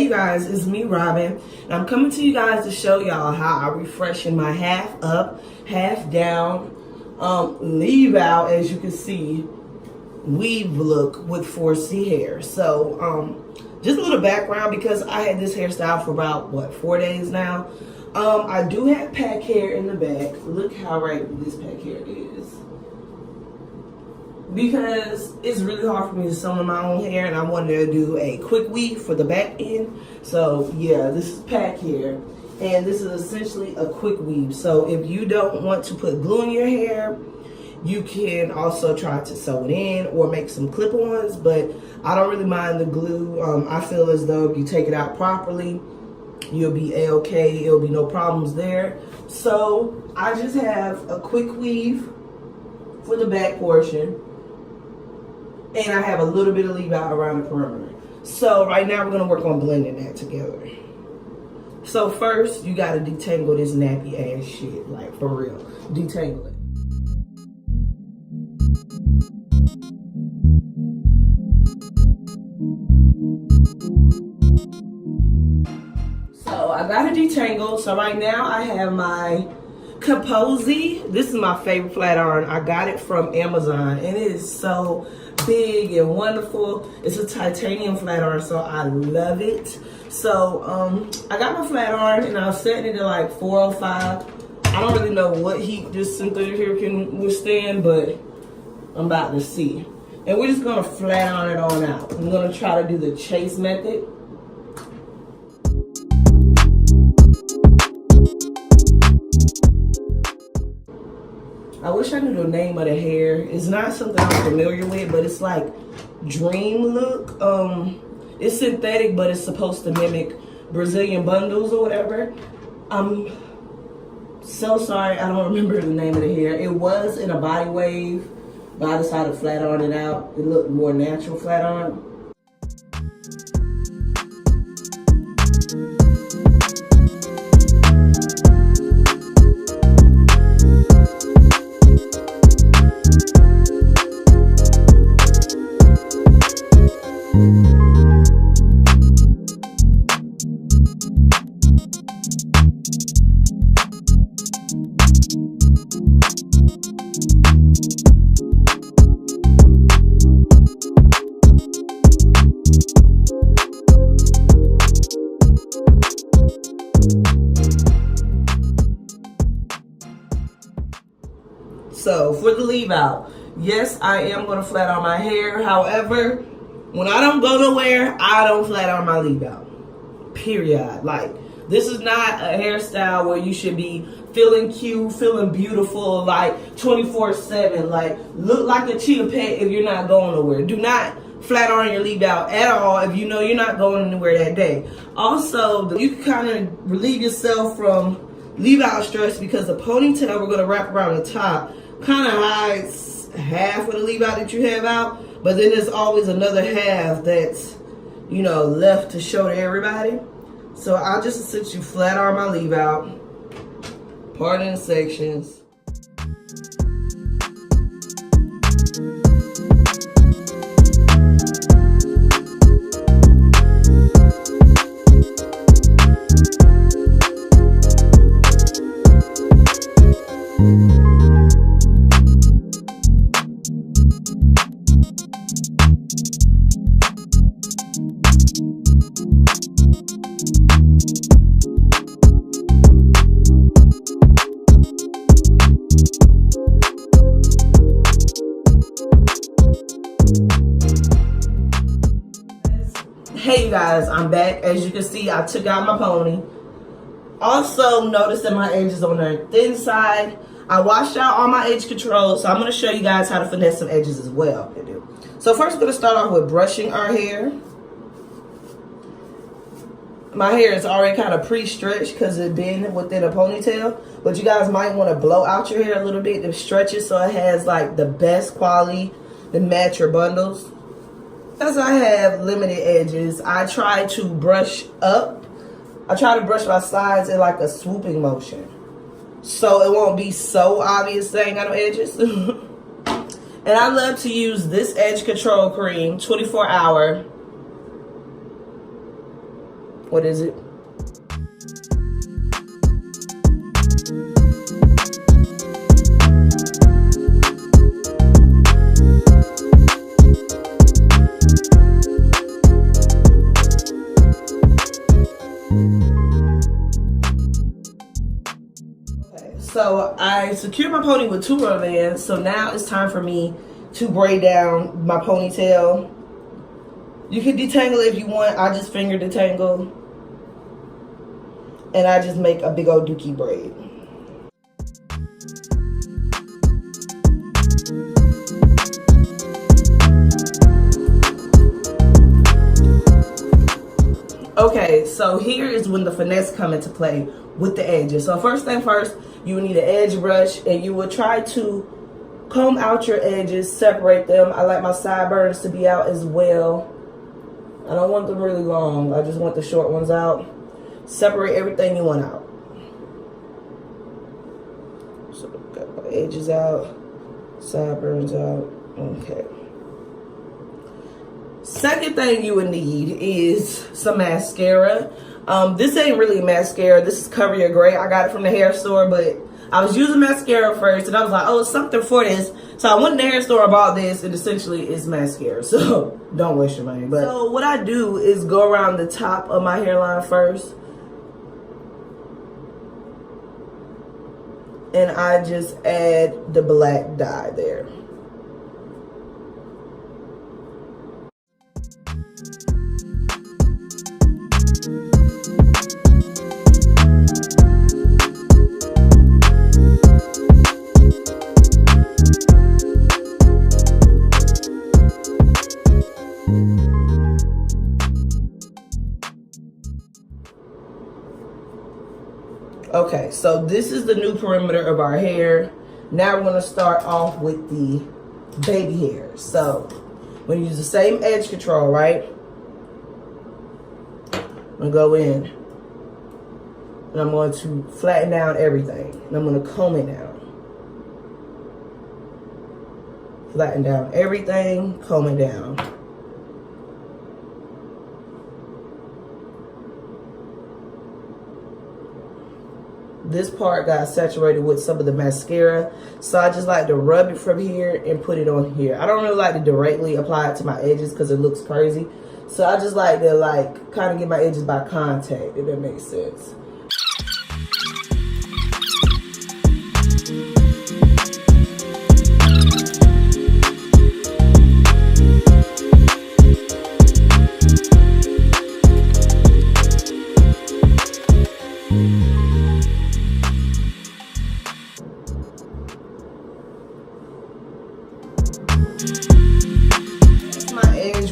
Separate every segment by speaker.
Speaker 1: Hey you guys, it's me Robin, and I'm coming to you guys to show y'all how I refreshen my half up, half down, leave out, as you can see, weave look with 4C hair. So just a little background, because I had this hairstyle for about what, 4 days now. I do have pack hair in the back. Look how raggedy this pack hair is, because it's really hard for me to sew in my own hair, and I wanted to do a quick weave for the back end. So yeah, this is pack hair, and this is essentially a quick weave. So if you don't want to put glue in your hair, you can also try to sew it in or make some clip-ons, but I don't really mind the glue. I feel as though if you take it out properly, you'll be a-okay. It'll be no problems there. So I just have a quick weave for the back portion, and I have a little bit of leave out around the perimeter. So right now we're gonna work on blending that together. So first, you gotta detangle this nappy ass shit, like for real. Detangle it. So I got it detangled. So right now I have my Kaposi. This is my favorite flat iron. I got it from Amazon, and it is so big and wonderful. It's a titanium flat iron, so I love it. So I got my flat iron, and I was setting it at like 405. I don't really know what heat this synthetic here can withstand, but I'm about to see. And we're just gonna flat iron it on out. I'm gonna try to do the chase method. I wish I knew the name of the hair. It's not something I'm familiar with, but it's like dream look. It's synthetic, but it's supposed to mimic Brazilian bundles or whatever. I'm so sorry, I don't remember the name of the hair. It was in a body wave, but I decided to flat iron it out. It looked more natural flat iron. So for the leave out, yes, I am going to flat iron my hair. However, when I don't go nowhere, I don't flat iron my leave out. Period. Like, this is not a hairstyle where you should be feeling cute, feeling beautiful, like 24/7. Like, look like a cheetah pet if you're not going nowhere. Do not flat iron your leave out at all if you know you're not going anywhere that day. Also, you can kind of relieve yourself from leave out stress, because the ponytail we're going to wrap around the top kind of hides half of the leave out that you have out, but then there's always another half that's, you know, left to show to everybody. So I'll just essentially flat iron my leave out, part in sections. Hey you guys, I'm back. As you can see, I took out my pony. Also notice that my edges on the thin side. I washed out all my edge control, so I'm going to show you guys how to finesse some edges as well. So first we're going to start off with brushing our hair. My hair is already kind of pre-stretched because it's been within a ponytail, but you guys might want to blow out your hair a little bit to stretch it so it has like the best quality to match your bundles. As I have limited edges, I try to brush up. I try to brush my sides in like a swooping motion, so it won't be so obvious that I ain't got no edges. And I love to use this edge control cream, 24 hour. What is it? So I secured my pony with 2 rubber bands. So now it's time for me to braid down my ponytail. You can detangle if you want. I just finger detangle. And I just make a big old dookie braid. Okay, so here is when the finesse come into play with the edges. So first thing first, you will need an edge brush, and you will try to comb out your edges, separate them. I like my sideburns to be out as well. I don't want them really long. I just want the short ones out. Separate everything you want out. So got my edges out, sideburns out. Okay. Second thing you would need is some mascara. This ain't really mascara. This is Cover Your Gray. I got it from the hair store, but I was using mascara first, and I was like, oh, it's something for this. So I went in the hair store, I bought this, and essentially it's mascara. So don't waste your money. But so what I do is go around the top of my hairline first. And I just add the black dye there. Okay, so this is the new perimeter of our hair. Now we're going to start off with the baby hair. So I'm going to use the same edge control, right? I'm going to go in and I'm going to flatten down everything. And I'm going to comb it down. Flatten down everything, comb it down. This part got saturated with some of the mascara, so I just like to rub it from here and put it on here. I don't really like to directly apply it to my edges because it looks crazy. So I just like to kind of get my edges by contact, if that makes sense.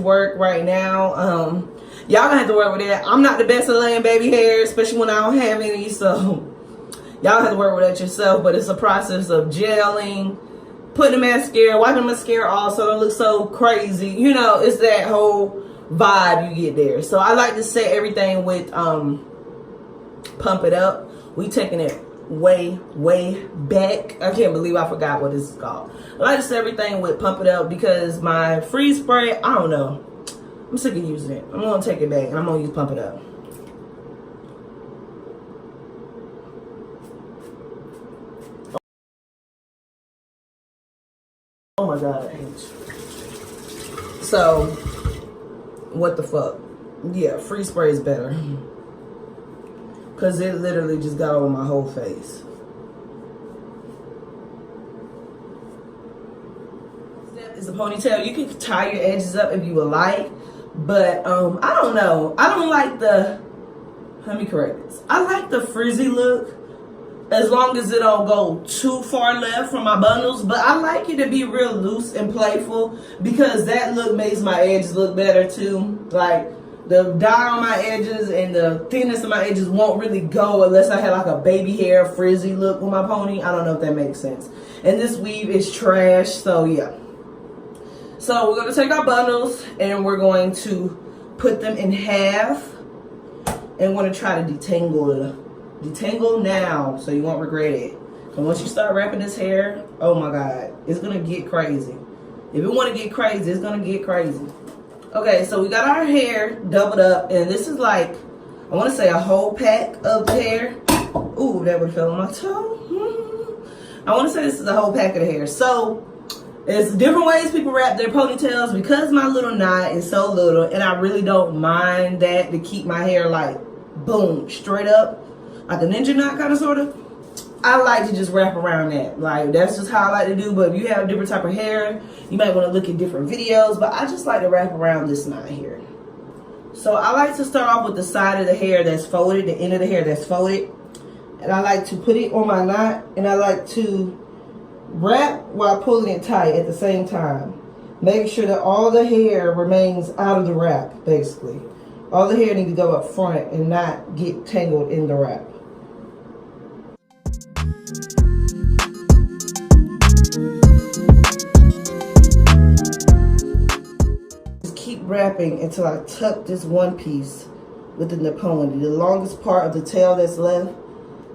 Speaker 1: Work right now. Y'all gonna have to work with that. I'm not the best at laying baby hair, especially when I don't have any, so y'all have to work with that yourself. But it's a process of gelling, putting the mascara, wiping the mascara off so it don't look so crazy. You know, it's that whole vibe you get there. So I like to set everything with Pump It Up. We taking it way back. I can't believe I forgot what this is called. I like to set everything with Pump It Up because my freeze spray, I don't know, I'm sick of using it. I'm gonna take it back and I'm gonna use Pump It Up. Oh my god. So what the fuck, yeah, freeze spray is better because it literally just got over my whole face. Step is a ponytail. You can tie your edges up if you would like, but I don't know. I don't like the, let me correct this. I like the frizzy look as long as it don't go too far left from my bundles, but I like it to be real loose and playful because that look makes my edges look better too. Like, the dye on my edges and the thinness of my edges won't really go unless I have like a baby hair frizzy look with my pony. I don't know if that makes sense. And this weave is trash, so yeah. So we're going to take our bundles and we're going to put them in half. And we're going to try to detangle now so you won't regret it. And once you start wrapping this hair, oh my god, it's going to get crazy. If it want to get crazy, it's going to get crazy. Okay, so we got our hair doubled up, and this is like I want to say a whole pack of the hair. Ooh, that would fell on my toe. I want to say this is a whole pack of the hair. So there's different ways people wrap their ponytails. Because my little knot is so little, and I really don't mind that to keep my hair like boom, straight up, like a ninja knot kind of sort of. I like to just wrap around that. Like, that's just how I like to do. But if you have a different type of hair, you might want to look at different videos. But I just like to wrap around this knot here. So I like to start off with the side of the hair that's folded, the end of the hair that's folded. And I like to put it on my knot. And I like to wrap while pulling it tight at the same time. Make sure that all the hair remains out of the wrap, basically. All the hair needs to go up front and not get tangled in the wrap. Just keep wrapping until I tuck this one piece within the pony. The longest part of the tail that's left,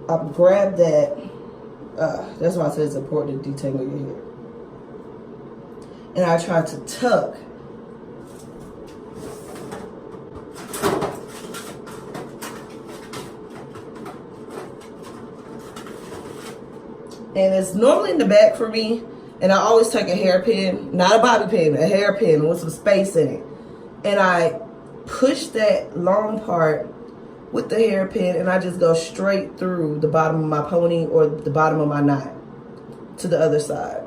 Speaker 1: I grab that. That's why I said it's important to detangle your hair. And I try to tuck and it's normally in the back for me, and I always take a hairpin, not a bobby pin, a hairpin with some space in it, and I push that long part with the hairpin, and I just go straight through the bottom of my pony or the bottom of my knot to the other side.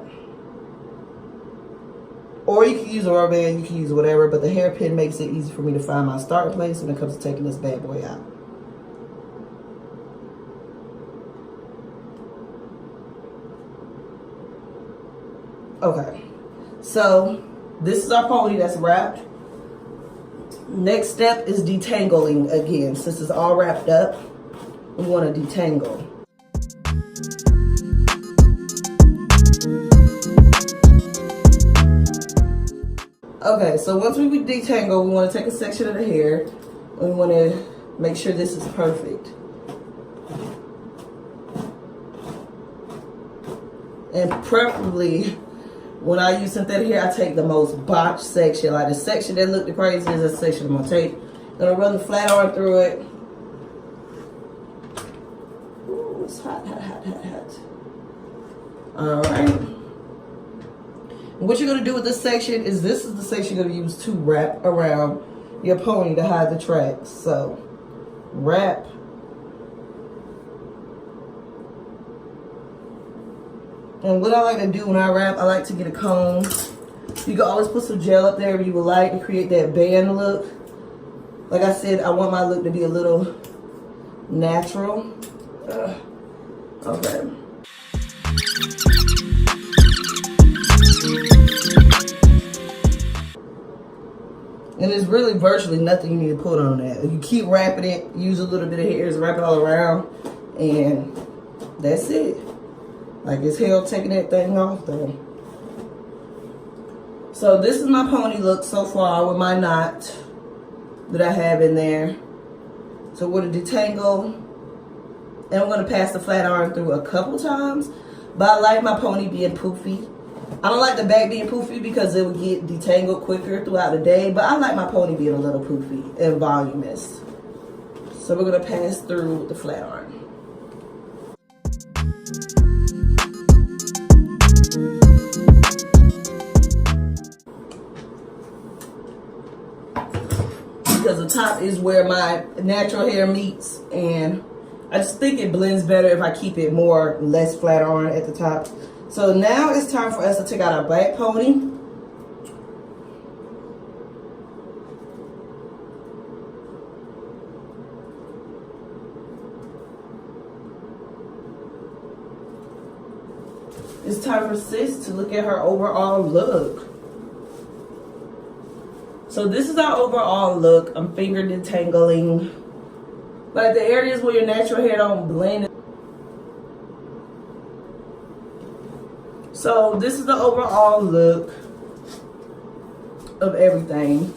Speaker 1: Or you can use a rubber band, you can use whatever, but the hairpin makes it easy for me to find my starting place when it comes to taking this bad boy out. Okay, so this is our pony that's wrapped. Next step is detangling again. Since it's all wrapped up, we want to detangle. Okay, so once we detangle, we want to take a section of the hair. And we want to make sure this is perfect. And preferably, when I use synthetic hair, I take the most botched section. Like the section that looked the craziest is the section I'm gonna take. I'm gonna run the flat iron through it. Ooh, it's hot, hot, hot, hot, hot. All right. And what you're gonna do with this section is this is the section you're gonna use to wrap around your pony to hide the tracks. So, wrap. And what I like to do when I wrap, I like to get a comb. You can always put some gel up there if you would like to create that band look. Like I said, I want my look to be a little natural. Okay. And it's really virtually nothing you need to put on that. You keep wrapping it, use a little bit of hairs, wrap it all around, and that's it. Like it's hell taking that thing off though. So this is my pony look so far with my knot that I have in there. So we're going to detangle, and I'm going to pass the flat iron through a couple times. But I like my pony being poofy. I don't like the back being poofy because it would get detangled quicker throughout the day. But I like my pony being a little poofy and voluminous. So we're going to pass through the flat iron. Because the top is where my natural hair meets, and I just think it blends better if I keep it less flat iron at the top. So now it's time for us to take out our back pony. It's time for sis to look at her overall look. So this is our overall look. I'm finger detangling. Like the areas where your natural hair don't blend. So this is the overall look of everything.